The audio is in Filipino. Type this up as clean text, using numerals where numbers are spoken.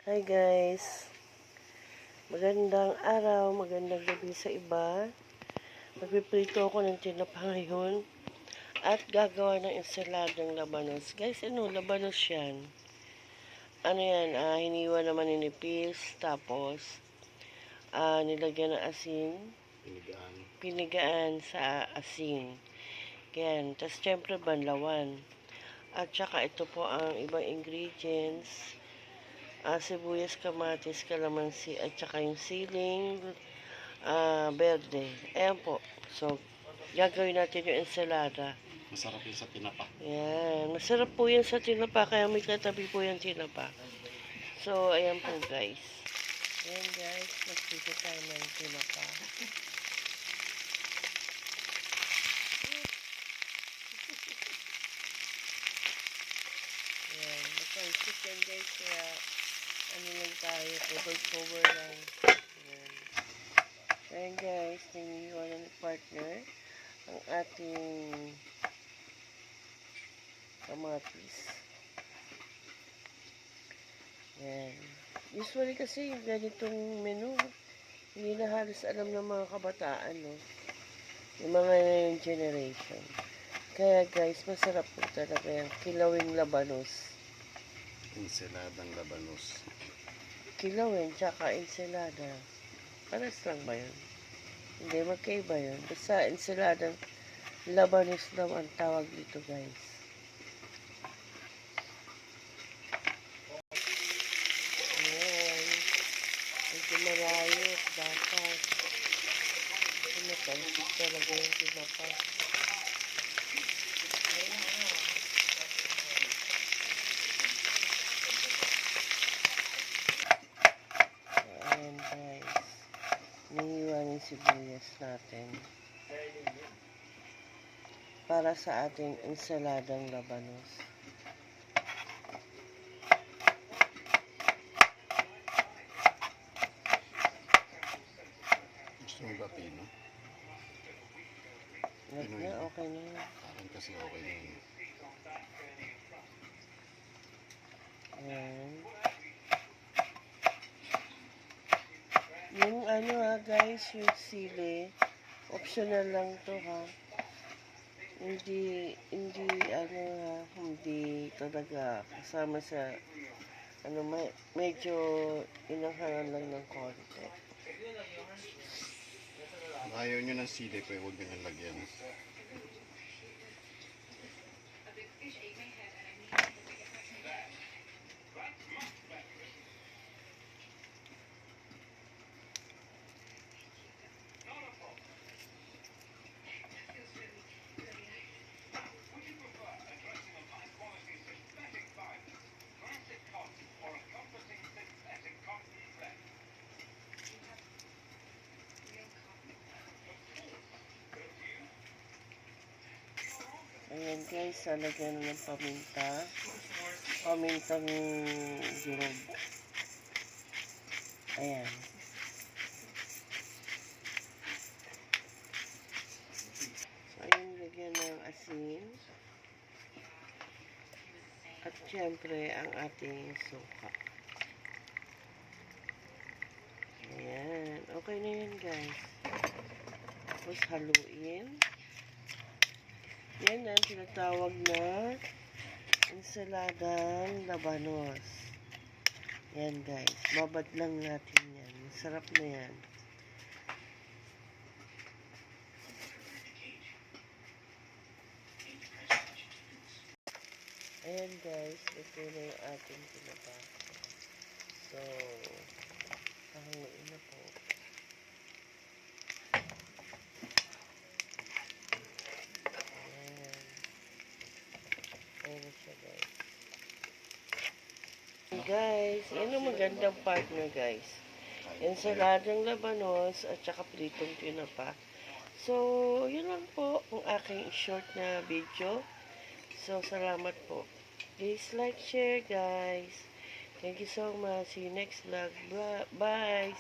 Hi guys, magandang araw, magandang gabi sa iba. Magpiprito ako ng tinapa ngayon at gagawa ng ensaladang labanos. Guys, labanos yan? Ano yan, hiniwa naman ninipis, tapos nilagyan ng asin, pinigaan sa asin. Yan, tapos syempre banlawan. At saka ito po ang ibang ingredients. Sibuyas, kamatis, kalamansi, at saka yung siling berde. Ayan po. So, gagawin natin yung ensalada. Masarap yun sa tinapa. Yan. Masarap po yan sa tinapa, kaya may katabi po yung tinapa. So, ayan po guys. Ayan guys, magpito tayo ng tinapa. Ayan. Matansip yan guys, kaya ano lang tayo, cover lang. Ayan. Ayan guys, nangyiwa ng partner ang ating kamatis. Ayan. Usually kasi yung ganitong menu, hindi na halos alam ng mga kabataan, no? Yung mga yung generation. Kaya guys, masarap po talaga yung kilawing labanos. Ensaladang labanos. Kilawin, tsaka ensalada. Paras lang ba yun? Hindi, magkaiba yun. Basta ensaladang labanos daw ang tawag dito guys. Ayan. Medyo malayo at dapat. Matansik talaga yung tinapa. Ayan guys. Nihiwa yung sibuyas natin. Para sa ating ensaladang labanos. Gusto mo ba pino? Wag na, okay na yun. Akin kasi okay na yun. Ayan. Yung ano guys, yung sili, optional lang to ha. Hindi talaga kasama sa, medyo inanghangan lang ng konti. Ayaw nyo ng sili, pero huwag nyo nang lagyan. Ayan guys, lagyan ng paminta. Pamintang durog. Ayan. So, ayan, lagyan ng asin. At syempre, ang ating suka. Ayan. Okay na yan guys. Tapos haluin. Yan ang tinatawag na ensaladang labanos. Yan guys. Babad lang natin yan. Masarap na yan. Ayan guys. Ito na yung ating tinapa. So, haluin na po. Ayan siya guys. Guys, yan ang magandang partner guys. Ensaladang labanos at saka pritong tinapa. So, yun lang po ang aking short na video. So, salamat po. Please like, share guys. Thank you so much. See you next vlog. Bye.